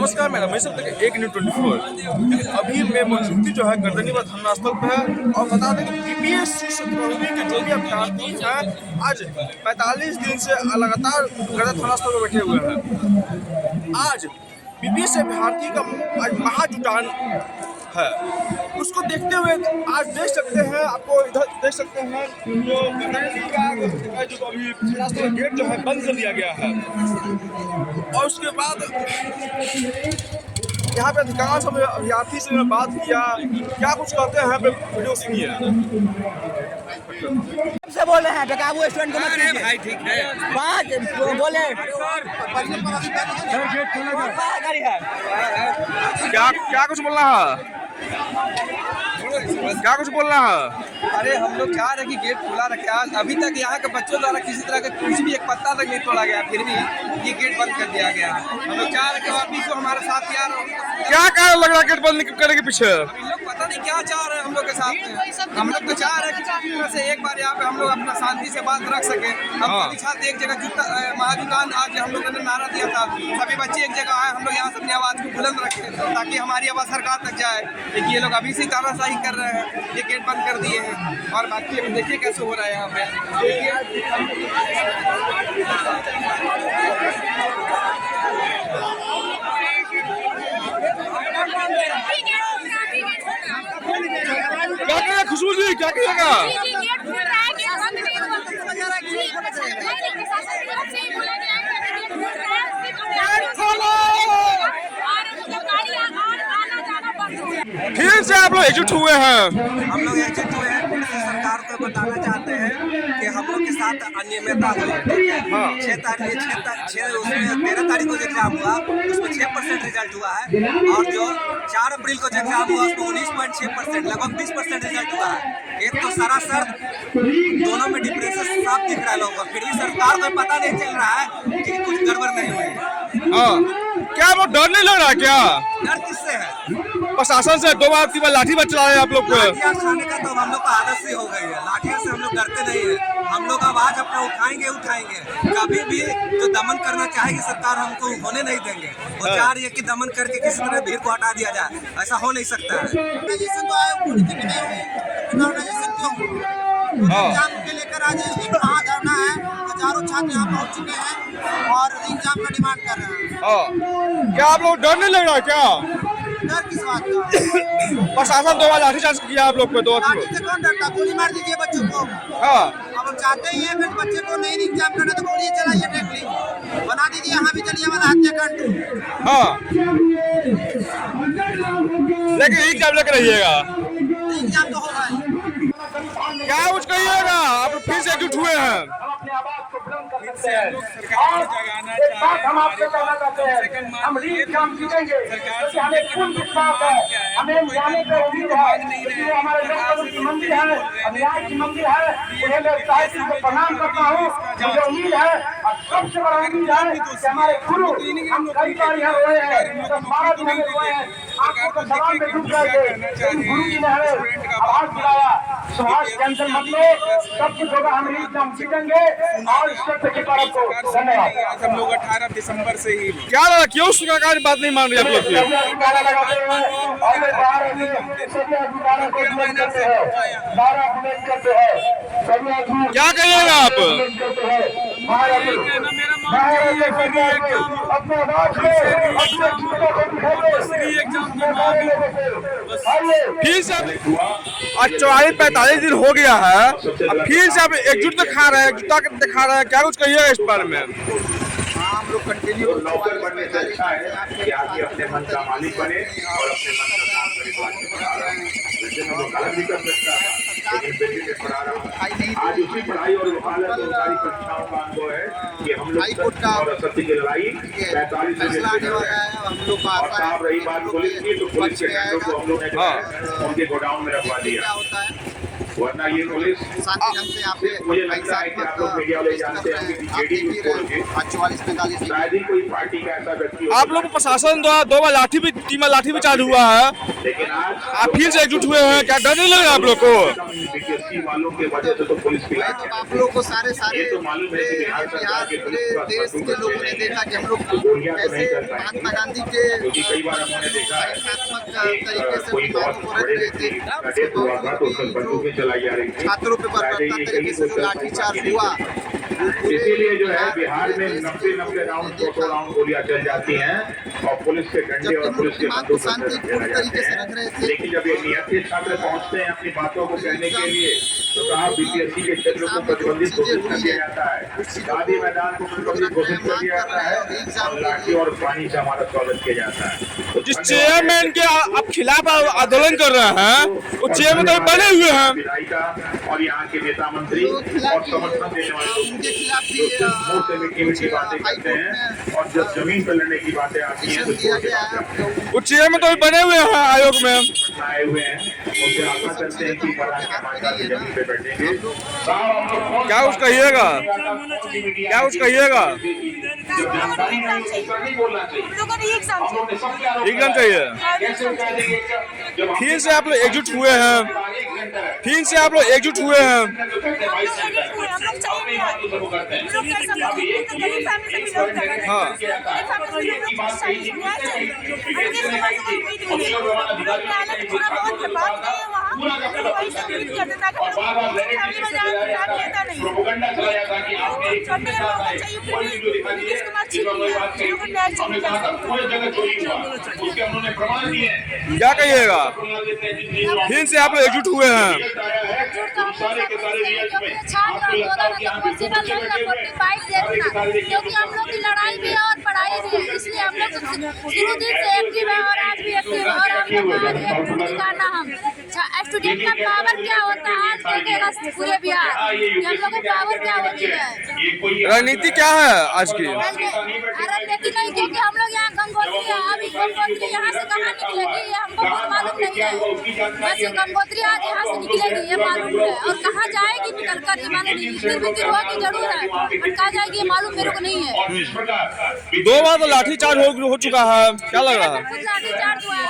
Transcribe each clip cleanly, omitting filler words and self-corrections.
नमस्कार मैडम, मैं सब तक 1 न्यूज़ 24। अभी मैं मौजूदगी जो है गर्दनीबाग धरना स्थल पे है और बता दें कि बीपीएससी 17वीं के जो भी अभ्यर्थी हैं आज 45 दिन से लगातार गर्दन धरना स्थल पर बैठे हुए हैं। आज बीपीएससी अभ्यर्थी का आज महाजुटान है, उसको देखते हुए आज देख सकते हैं, आपको इधर देख सकते हैं जो अभी धरना स्थल गेट जो है बंद कर दिया गया है। और उसके बाद यहाँ पे अधिकांश अभ्यर्थी से बात किया, क्या कुछ कहते हैं वीडियो सुनिए। से बोल रहे हैं बेकाबू स्टूडेंट को मत कीजिए भाई, ठीक है। बात बोले गाड़ी है क्या कुछ बोलना है, क्या कुछ बोलना है? अरे हम लोग चाह रहे कि गेट खुला रखे। आज अभी तक यहाँ के बच्चों द्वारा किसी तरह का कुछ भी एक पत्ता तक नहीं तोड़ा गया, फिर भी ये गेट बंद कर दिया गया। हम लोग चाह रहे कि और भी जो हमारे साथ यार क्या कारण लग रहा है गेट बंद करने के पीछे? हम लोग पता नहीं क्या चाह रहे हैं हम लोग के साथ। हम लोग तो चाह रहे हैं कि किसी तरह से एक बार यहाँ पे हम लोग अपना शांति से बात रख सके। हम सभी छात्र एक जगह महाजुटान आज हम लोगों ने नारा दिया था, सभी बच्चे एक जगह आए, हम लोग यहाँ से अपनी आवाज़ को बुलंद रखें ताकि हमारी आवाज़ सरकार तक जाए। लेकिन ये लोग अभी से तानाशाही कर रहे हैं, ये गेट बंद कर दिए हैं। और बाकी अभी देखिए कैसे हो रहा है यहाँ पे। क्या करेगा खुशबू जी, क्या करेगा? फिर से आप लोग एकजुट हुए हैं। हम लोग एकजुट हुए हैं, सरकार को बताना चाहते हैं कि हम लोग के साथ अनियमितता हुई है। 13 तारीख को जो एग्जाम हुआ उसमें 6% रिजल्ट हुआ है, और जो 4 अप्रैल को जो एग्जाम हुआ उसमें 19.6% लगभग 20% रिजल्ट हुआ है। एक तो सरासर दोनों में डिफरेंस साफ दिख रहा है लोगों को, फिर भी सरकार को पता नहीं चल रहा है कि कुछ गड़बड़ नहीं हुई है। क्या वो डर नहीं लग रहा? क्या डर किससे है? प्रशासन से? 2 बार 3 बार लाठी बच रहा है आप लोग को। लाठियाँ खाने का तो हम लोग को आदत से हो गई है, लाठियों से हम लोग डरते नहीं है। हम लोग आवाज अपना उठाएंगे। कभी भी जो दमन करना चाहेगी सरकार हमको होने नहीं देंगे। वो चाह रही है कि दमन करके किसी तरह भीड़ को हटा दिया जाए, ऐसा हो नहीं सकता है। एग्जाम के लेकर आज यहाँ धरना है, हजारों छात्र यहाँ पहुँच चुके हैं और एग्जाम का डिमांड कर रहे हैं। क्या आप लोग डर नहीं लग रहा? क्या डर किस बात का? प्रशासन 2 बार लाठीचार्ज किया आप लोग पे? 2 लाठी से कौन डरता? गोली मार दीजिए बच्चों को। अब हम चाहते ही हैं कि बच्चे को नहीं एग्जाम करना तो गोली चलाइए, डायरेक्टली बना दीजिए, यहाँ भी चलिए वाला हत्याकांड। लेकिन एग्जाम लेकर रहिएगा, एग्जाम तो होगा ही। क्या कुछ कहिएगा? आप फिर से एकजुट हुए हैं। हम आपसे कहना चाहते हैं, हम रीट काम जीतेंगे क्योंकि हमें पूर्ण विश्वास है, हमें जाने पर उम्मीद है कि वो हमारे लोकतंत्र की मंदिर है, अन्याय की मंदिर है। उन्हें मैं साहित्य को प्रणाम करता हूँ। मुझे उम्मीद है और सबसे बड़ा उम्मीद है कि हमारे गुरु हम कई बार यहाँ रोए हैं, 12 दिन हमें रोए हैं, आपको तो सवाल में डूब गए थे, गुरु जी ने हमें आवाज दिलाया, सुभाष टेंशन मत लो, सब कुछ होगा, हम रीट काम जीतेंगे। और सत्य के तरफ को धन्यवाद। हम लोग 18 दिसंबर से ही क्या लगा, क्यों सरकार बात नहीं मान रही आप लोग की? क्या कहिएगा आप? फिर से आज 44-45 दिन हो गया है, अब फिर से आप एकजुट दिखा रहे हैं, एकजुटता दिखा रहे हैं, क्या कुछ कहिएगा इस बारे में? हम लोग कंटिन्यू नौकर बनने से अच्छा है कि आगे अपने मन का मालिक बने और अपने मन का काम करे। वैसे हम लोग गलत भी कर सकता है, लेकिन बेटे से पढ़ा रहा आज उसी पढ़ाई और वकालत और सारी परीक्षाओं का अनुभव है कि हम लोग सत्य और असत्य की लड़ाई 45 दिन से लड़ रहे हैं। और साहब रही बात पुलिस की, तो पुलिस के डंडों को हम लोग ने उनके गोडाउन में रखवा दिया, वरना ये पुलिस मुझे लगता है कि आप लोग मीडिया वाले जानते हैं कि जेडीयू छोड़ के शायद ही कोई पार्टी का ऐसा व्यक्ति। आप लोग प्रशासन द्वारा 2 बार लाठी भी चालू हुआ है, लेकिन आज आप फिर से एकजुट हुए हैं, क्या डर नहीं लग रहा आप लोग को? बीपीएससी वालों के वजह से तो पुलिस की भाई तो आप लोगों को सारे ये तो मालूम है कि बिहार सरकार के पूरे देश के लोगों ने देखा कि हम लोग गोलियां तो नहीं कैसे चल पाएंगी, महात्मा गांधी के क्योंकि कई बार हमने देखा है हिंसात्मक कि तरीके से कोई बहुत बातों को बड़े रख रहे थे व्यक्ति डेथ हुआ था तो उस पर बंदूकें चलाई जा रही थी। छात्रों पे बर्बरता तरीके से जो लाठीचार्ज हुआ इसीलिए जो है बिहार में 90 राउंड 100 राउंड गोलियां चल जाती हैं और पुलिस के डंडे और पुलिस के बंदूक तरीके से रख रहे थे। लेकिन जब ये नियत छात्र पहुंचते हैं अपनी बातों को कहने के लिए तो कहा बीपीएससी के क्षेत्र को प्रतिबंधित घोषित कर दिया जाता है, शादी मैदान को प्रतिबंधित घोषित कर दिया जाता है और लाठी और पानी से हमारा स्वागत किया जाता है। जिस चेयरमैन के आप खिलाफ आंदोलन कर रहे हैं वो चेयरमैन तो बने हुए हैं। विधायिका और यहाँ के नेता मंत्री और समर्थन देने वाले लोग उनके खिलाफ भी मुंह से मीठी मीठी बातें करते हैं और जब जमीन पर लड़ने की बातें आती हैं तो दिया गया है। वो चेयरमैन तो बने हुए हैं आयोग में। आए हुए हैं उनसे आशा करते हैं कि बड़ा हमारे साथ जमीन पे बैठेंगे। क्या कुछ कहिएगा, क्या कुछ कहिएगा? एकदम चाहिए। फिर से आप लोग एकजुट हुए हैं, फिर से आप लोग एकजुट हुए हैं। क्या कहिएगा? फिर से आप लोग एकजुट हुए हैं। क्योंकि हम लोग की लड़ाई भी है और पढ़ाई भी है, इसलिए हम लोग शुरू दिन से एक्टिव है और आज भी एक्टिव है। और हम लोग दिखाना हम स्टूडेंट का पावर क्या होता है आज देखेगा पूरे बिहार कि हम लोग की पावर क्या होती है। रणनीति क्या है आज की? रणनीति नहीं, क्योंकि हम लोग यहाँ गंगोत्री है। अभी गंगोत्री यहाँ से कहाँ निकलेगी ये हमको बहुत मालूम नहीं है। बस ये गंगोत्री आज यहाँ से निकलेगी ये मालूम है, और कहाँ जाएगी निकल कर ये मालूम नहीं। फिर होगी जरूर है, और कहाँ जाएगी ये मालूम मेरे को नहीं है। 2 बार तो लाठीचार्ज हो चुका है, क्या लग रहा है? लाठीचार्ज हुआ है,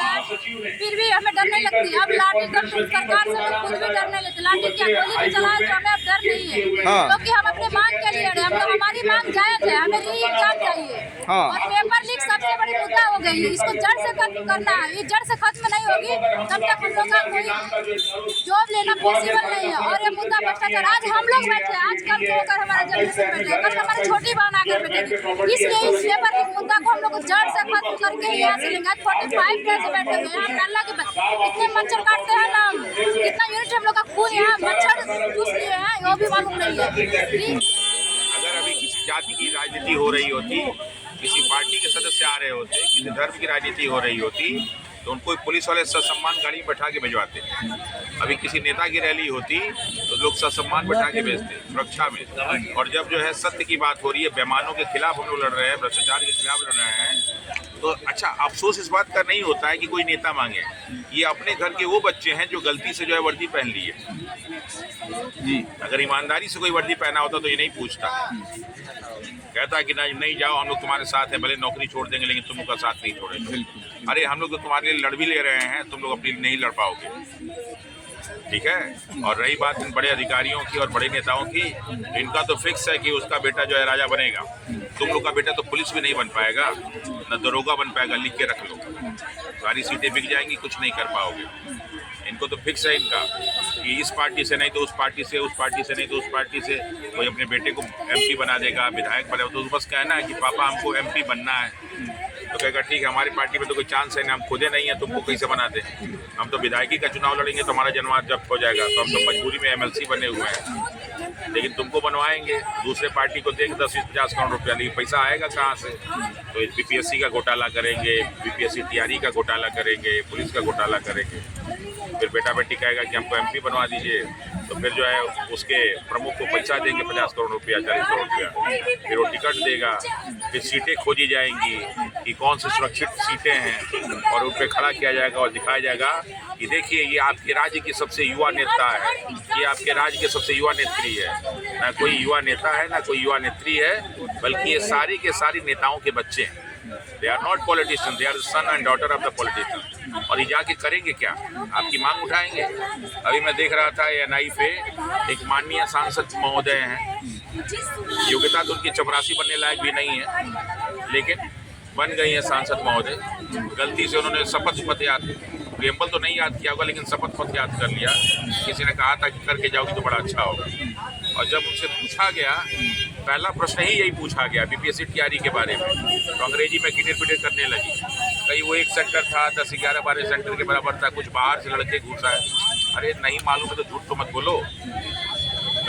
फिर भी हमें डर नहीं लगती। अब लाठी सरकार से हम खुद भी डर नहीं लेते। लाठी क्या गोली भी चलाए तो हमें अब डर नहीं है, क्योंकि हम अपने मांग के लिए हम लोग, हमारी मांग जायज है। हमें री एग्जाम चाहिए और पेपर लीक सबसे बड़ी मुद्दा हो गई है। इसको जड़ से खत्म करना है। ये जड़ से खत्म नहीं होगी तब तक हम लोग का कोई जॉब लेना पॉसिबल नहीं है। और ये मुद्दा भ्रष्टाचार, आज हम लोग बैठे, आज कल से होकर हमारा जनरेशन बैठे, कल हमारी छोटी बहन आकर बैठेगी। इसलिए इस पेपर लीक मुद्दा को हम लोग जड़ से खत्म करके यहाँ से लेंगे। 45 डेज से बैठे हुए हैं। अल्लाह के इतने मच्छर काटते हैं ना, कितना यूनिट हम लोग का खून यहाँ मच्छर चूस लिए हैं वो भी मालूम नहीं है। अगर अभी किसी जाति की राजनीति हो रही होती, किसी पार्टी के सदस्य आ रहे होते, किसी धर्म की राजनीति हो रही होती तो उनको पुलिस वाले ससम्मान गाड़ी में बैठा के भिजवाते। अभी किसी नेता की रैली होती तो लोग ससम्मान बैठा के भेजते सुरक्षा में। और जब जो है सत्य की बात हो रही है, बेईमानों के खिलाफ हम लोग लड़ रहे हैं, भ्रष्टाचार के खिलाफ लड़ रहे हैं, तो अच्छा अफसोस इस बात का नहीं होता है कि कोई नेता मांगे। ये अपने घर के वो बच्चे हैं जो गलती से जो है वर्दी पहन ली है जी। अगर ईमानदारी से कोई वर्दी पहना होता तो ये नहीं पूछता, कहता कि नहीं जाओ, हम लोग तुम्हारे साथ हैं, भले नौकरी छोड़ देंगे लेकिन तुम लोग का साथ नहीं छोड़ेंगे। अरे हम लोग तो तुम्हारे लिए लड़ भी ले रहे हैं, तुम लोग अपने लिए नहीं लड़ पाओगे, ठीक है। और रही बात इन बड़े अधिकारियों की और बड़े नेताओं की, इनका तो फिक्स है कि उसका बेटा जो है राजा बनेगा। तुम लोग का बेटा तो पुलिस भी नहीं बन पाएगा, न दरोगा बन पाएगा, लिख के रख लो। सारी सीटें बिक जाएंगी, कुछ नहीं कर पाओगे। इनको तो फिक्स है इनका कि इस पार्टी से नहीं तो उस पार्टी से, उस पार्टी से नहीं तो उस पार्टी से कोई अपने बेटे को एमपी बना देगा, विधायक बनेगा। तो बस कहना है कि पापा हमको एमपी बनना है, तो कहेगा ठीक है, हमारी पार्टी में तो कोई चांस है नहीं, हम खुदे नहीं है, तुमको कैसे बनाते। हम तो विधायकी का चुनाव लड़ेंगे तो हमारा जन्मवाद जब्त हो जाएगा, तो हम तो मजबूरी में एमएलसी बने हुए हैं, लेकिन तुमको बनवाएंगे। दूसरे पार्टी को देंगे 10-50 करोड़ रुपया, लेकिन पैसा आएगा कहाँ से? तो बीपीएससी का घोटाला करेंगे, बीपीएससी तैयारी का घोटाला करेंगे, पुलिस का घोटाला करेंगे। फिर बेटा बेटी कहेगा कि हमको एमपी बनवा दीजिए, तो फिर जो है उसके प्रमुख को पैसा देंगे 50 करोड़ रुपया, 40 करोड़ रुपया, फिर वो टिकट देगा। फिर सीटें खोजी जाएंगी कि कौन सी सुरक्षित सीटें हैं, और उन पर खड़ा किया जाएगा और दिखाया जाएगा कि देखिए ये आपके राज्य की सबसे युवा नेता है, ये आपके राज्य के सबसे युवा नेत्री है। ना कोई युवा नेता है, ना कोई युवा नेत्री है, बल्कि ये सारे के सारे नेताओं के बच्चे हैं। They are not politician, they are the son and daughter of the politician. और ये जाके करेंगे क्या? आपकी मांग उठाएंगे। अभी मैं देख रहा था NI पे एक माननीय सांसद महोदय हैं, योग्यता तो उनकी चपरासी बनने लायक भी नहीं है, लेकिन बन गई है सांसद महोदय। गलती से उन्होंने शपथ पथ याद, प्रियम्बल तो नहीं याद किया होगा, लेकिन शपथ पथ याद कर लिया। किसी ने कहा था कि करके जाओगी तो बड़ा अच्छा होगा। और जब उनसे पूछा गया, पहला प्रश्न ही यही पूछा गया BPSC तैयारी के बारे में, तो अंग्रेजी में किटिर पिटिर करने लगी। कहीं वो एक सेंटर था, 10, 11, 12 सेंटर के बराबर था, कुछ बाहर से लड़के घुसा है। अरे नहीं मालूम है तो झूठ तो मत बोलो।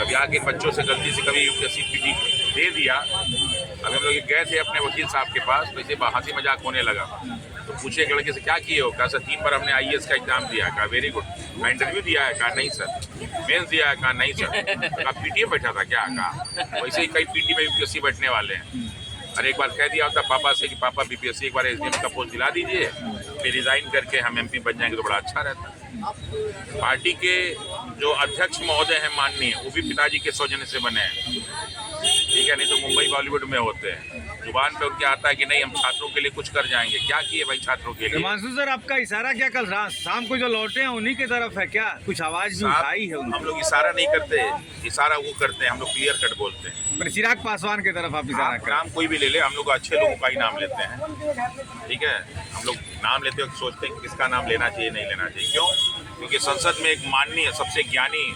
कभी आगे बच्चों से गलती से कभी UPSC PT दे दिया। अभी हम लोग गए थे अपने वकील साहब के पास, तो इसे हंसी मजाक होने लगा। तो पूछे एक लड़के से क्या किए हो? कहा सर 3 बार हमने IAS का एग्जाम दिया। कहा वेरी गुड। मैं इंटरव्यू दिया है? कहा नहीं सर। मेंस दिया है? कहा नहीं सर। कहा PT में बैठा था क्या? कहा वैसे ही कई PT में UPSC बैठने वाले हैं। और एक बार कह दिया होता पापा से कि पापा BPSC एक बार SDM का पोस्ट दिला दीजिए, फिर रिजाइन करके हम MP बन जाएंगे तो बड़ा अच्छा रहता। पार्टी के जो अध्यक्ष महोदय हैं माननीय, वो भी पिताजी के सौजन्य से बने हैं, ठीक है। नहीं तो मुंबई बॉलीवुड में होते हैं। जुबान पे उनके आता है कि नहीं हम छात्रों के लिए कुछ कर जाएंगे। क्या किए भाई छात्रों के लिए? हिमांशु सर, आपका इशारा क्या कल शाम को जो लौटे हैं उन्हीं की तरफ है क्या? कुछ आवाज भी उठाई है? हम लोग इशारा नहीं करते, इशारा वो करते हैं। हम लोग क्लियर कट बोलते हैं। पर चिराग पासवान की तरफ आप इशारा कर? नाम कोई भी ले ले, हम लोग अच्छे लोगों का ही नाम लेते हैं, ठीक है। हम लोग नाम लेते वक्त सोचते हैं किसका नाम लेना चाहिए, नहीं लेना चाहिए। क्यों? क्योंकि संसद में एक माननीय सबसे ज्ञानी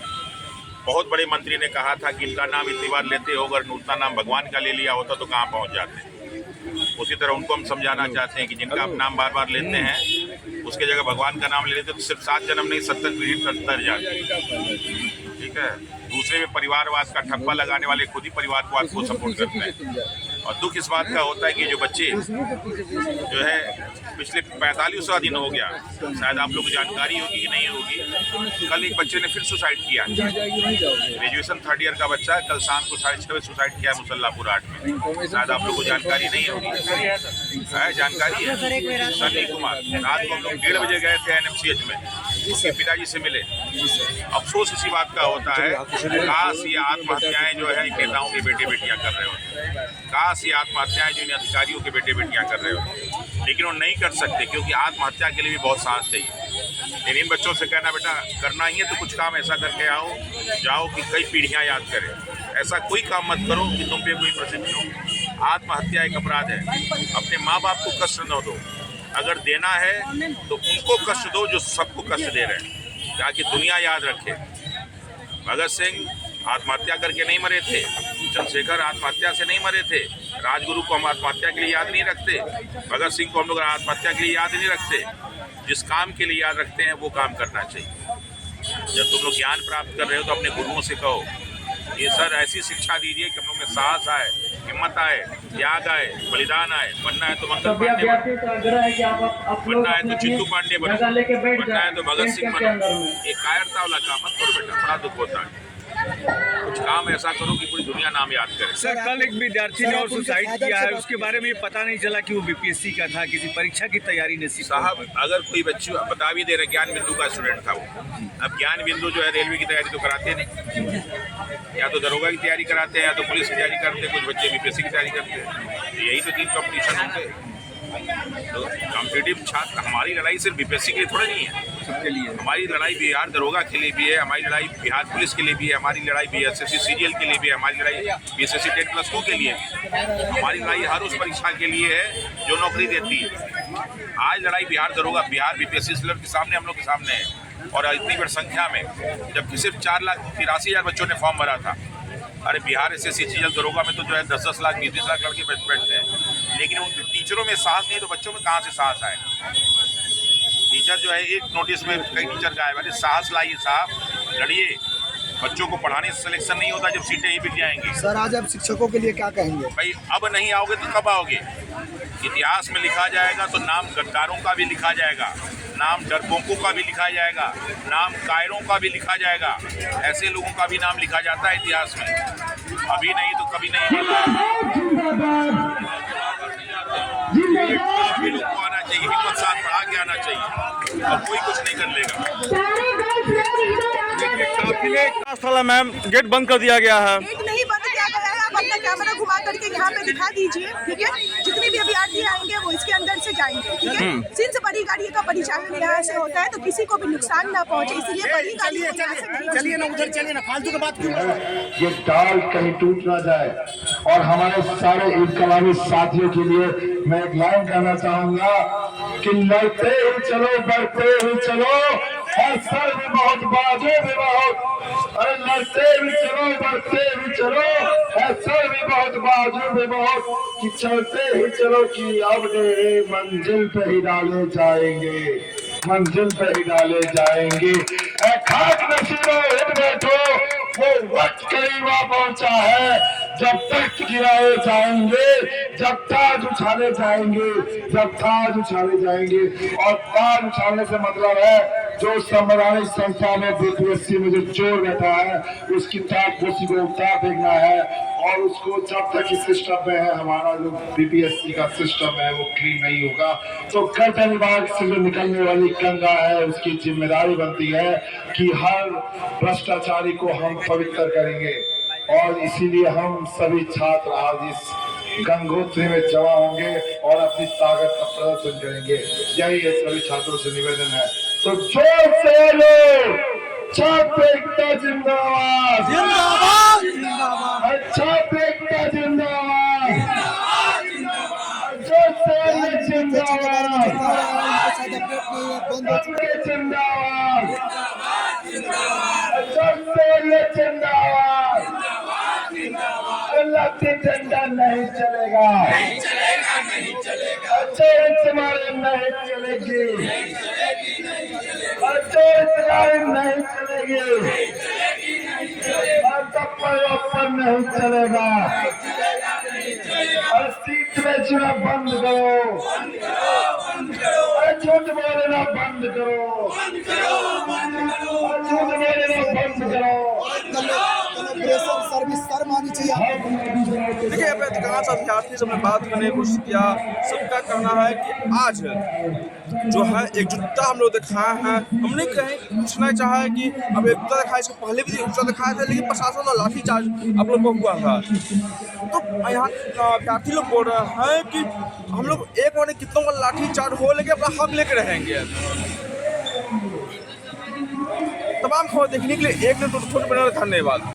बहुत बड़े मंत्री ने कहा था कि इनका नाम इतनी बार लेते हो, अगर उतना नाम भगवान का ले लिया होता तो कहाँ पहुँच जाते। उसी तरह उनको हम समझाना चाहते हैं कि जिनका आप नाम बार बार लेते हैं, उसके जगह भगवान का नाम ले लेते तो सिर्फ 7 जन्म नहीं 70 पीढ़ी तर जाती, ठीक है। दूसरे में परिवारवाद का ठप्पा लगाने वाले खुद ही परिवारवाद को सपोर्ट करते हैं। और दुख इस बात का होता है कि जो बच्चे जो है पिछले 45 दिन हो गया, शायद आप लोग को जानकारी होगी कि नहीं होगी, कल एक बच्चे ने फिर सुसाइड किया। ग्रेजुएशन 3rd ईयर का बच्चा कल शाम को 6:30 बजे सुसाइड किया मुसल्लापुर 8 में। शायद आप लोग को जानकारी नहीं होगी, है जानकारी है। सनी कुमार, रात को हम लोग 1:30 बजे गए थे NMCH में, उसके पिताजी से मिले। अफसोस इसी बात का होता है, काश ये आत्महत्याएं जो है नेताओं के बेटे बेटियां कर रहे होते, काश ये आत्महत्याएं जो इन अधिकारियों के बेटे बेटियां कर रहे होते, लेकिन वो नहीं कर सकते क्योंकि आत्महत्या के लिए भी बहुत साहस चाहिए। लेकिन इन बच्चों से कहना बेटा करना ही है तो कुछ काम ऐसा करके जाओ कि कई पीढ़ियां याद करें। ऐसा कोई काम मत करो कि तुम पे कोई प्रसिद्ध हो। आत्महत्या एक अपराध है। अपने माँ बाप को कष्ट न दो, अगर देना है तो उनको कष्ट दो जो सबको कष्ट दे रहे हैं, ताकि दुनिया याद रखे। भगत सिंह आत्महत्या करके नहीं मरे थे, चंद्रशेखर आत्महत्या से नहीं मरे थे, राजगुरु को हम आत्महत्या के लिए याद नहीं रखते, भगत सिंह को हम लोग आत्महत्या के लिए याद नहीं रखते। जिस काम के लिए याद रखते हैं वो काम करना चाहिए। जब तुम लोग ज्ञान प्राप्त कर रहे हो तो अपने गुरुओं से कहो ये सर ऐसी शिक्षा दीजिए कि हम लोग में साहस आए, हिम्मत आए, त्याग आए, बलिदान आए। बनना है तो मंगल पांडे बनो, बनना है तो चित्तू पांडे बनो, बनना है तो भगत सिंह बनो। एक कायरता वाला काम मत करो बेटा, बड़ा दुख होता है। कुछ काम ऐसा करो कि पूरी दुनिया नाम याद करे। सर कल एक विद्यार्थी ने और सुसाइड किया है, उसके बारे में ये पता नहीं चला कि वो BPSC का था, किसी परीक्षा की तैयारी ने साहब। अगर कोई बच्चे बता भी दे रहे ज्ञान बिंदु का स्टूडेंट था वो, अब ज्ञान बिंदु जो है रेलवे की तैयारी तो कराते नहीं, या तो दरोगा की तैयारी कराते हैं या तो पुलिस की तैयारी करते हैं, कुछ बच्चे BPSC की तैयारी करते हैं। यही तो 3 कॉम्पिटिशन होंगे। तो कॉम्पिटिटिव छात्र, हमारी लड़ाई सिर्फ BPSC के लिए थोड़ी नहीं है, सबके लिए। हमारी लड़ाई बिहार दरोगा के लिए भी है, हमारी लड़ाई बिहार पुलिस के लिए भी है, हमारी लड़ाई BSSC CGL के लिए भी है, हमारी लड़ाई BSSC 10+2 के लिए भी। हमारी लड़ाई हर उस परीक्षा के लिए है जो नौकरी देती है। आज लड़ाई बिहार दरोगा, बिहार BPSC सिलेबस के सामने, हम लोग के सामने है। और इतनी बड़ी संख्या में, जबकि सिर्फ 4,83,000 बच्चों ने फॉर्म भरा था। अरे बिहार SSC CGL दरोगा में तो जो है 10-10 लाख 20-20 लाख लड़के बैठते हैं, लेकिन उनके टीचरों में साहस नहीं तो बच्चों में कहाँ से साहस आए? टीचर जो है एक नोटिस में कई टीचर गायब। अरे साहस लाइए साहब, लड़िए। बच्चों को पढ़ाने से सिलेक्शन नहीं होता जब सीटें ही मिल जाएंगी। सर आज आप शिक्षकों के लिए क्या कहेंगे? भाई अब नहीं आओगे तो कब आओगे? इतिहास में लिखा जाएगा तो नाम गद्दारों का भी लिखा जाएगा, नाम डरपोकों का भी लिखा जाएगा, नाम कायरों का भी लिखा जाएगा। ऐसे लोगों का भी नाम लिखा जाता है इतिहास में। अभी नहीं तो कभी नहीं होगा। काफी लोग को आना चाहिए, हिम्मत साथ बढ़ा के आना चाहिए, और कोई कुछ नहीं कर लेगा। काफिले का स्थल है मैम, गेट बंद कर दिया गया है। गेट नहीं बंद किया गया है, अब अपना कैमरा घुमा करके यहाँ पे बढ़ा दीजिए, ठीक है। जितने भी अभ्यर्थी आएंगे वो इसके अंदर से जाएंगे, ठीक है। सिंस बड़ी गाड़ी का परिचालन यहाँ से होता है तो किसी को भी नुकसान ना पहुँचे, इसलिए बड़ी गाड़ी चलिए ना उधर, चलिए ना, फालतू की बात क्यों। ये डाल कहीं टूट ना जाए। और हमारे सारे इनकलाबी साथियों के लिए मैं एक लाइन कहना चाहूंगा कि लड़ते ही चलो, बढ़ते ही चलो, और सर भी बहुत, बाजू भी बहुत। अरे लड़ते भी चलो, बढ़ते भी चलो, सर भी बहुत, बाजू भी बहुत, कि चलते ही चलो कि अब मंजिल पे ही डाले जाएंगे, मंजिल पे ही डाले जाएंगे। खाक नसीबों हिट बैठो, वो वक्त करीब आ पहुंचा है जब तख्त गिराए जाएंगे, जब ताज उछाले जाएंगे, जब ताज उछाले जाएंगे। और ताज उछालने से मतलब है जो संवैधानिक संस्था में बीपीएससी में जो चोर बैठा है उसकी ताजपोशी को उतार देखना है। और उसको जब तक इस सिस्टम में है, हमारा जो बीपीएससी का सिस्टम है वो क्लीन नहीं होगा, तो कर्तव्य विभाग से जो निकलने वाली गंगा है उसकी जिम्मेदारी बनती है कि हर भ्रष्टाचारी को हम पवित्र करेंगे। और इसीलिए हम सभी छात्र आज इस गंगोत्री में जमा होंगे और अपनी ताकत का प्रदर्शन करेंगे। यही है सभी छात्रों से निवेदन है। तो जोर से लो, छात्र एकता जिंदाबाद, जिंदाबाद, जिंदाबाद, छात्र एकता जिंदाबाद, जोर से जिंदाबाद, जिंदाबाद, जिंदाबाद। लड़ती झंडा नहीं चलेगा, चोर चमारे नहीं चलेगी, चोर चमारे नहीं चलेगी, पर नहीं चलेगा। और सीट बेचना बंद करो, झूठ बोलना बंद करो, झूठ बोलना बंद करो। सर्विस शर्म आनी चाहिए। देखिए, अपने अधिकांश अभ्यर्थी से हमने बात करने की कोशिश किया, सबका कहना है कि आज जो है एकजुटता हम लोग दिखाए हैं। हमने कहीं पूछना चाहा है कि अब एकजुटता दिखाए, इसको पहले भी एकजुटता दिखाया था लेकिन प्रशासन का लाठीचार्ज आप लोग को हुआ था। तो यहाँ अभ्यर्थी लोग बोल रहे हैं कि हम लोग एक बार कितनों का लाठीचार्ज हो लेके अपना हक लेके रहेंगे। तमाम खबर देखने के लिए एक मिनट धन्यवाद।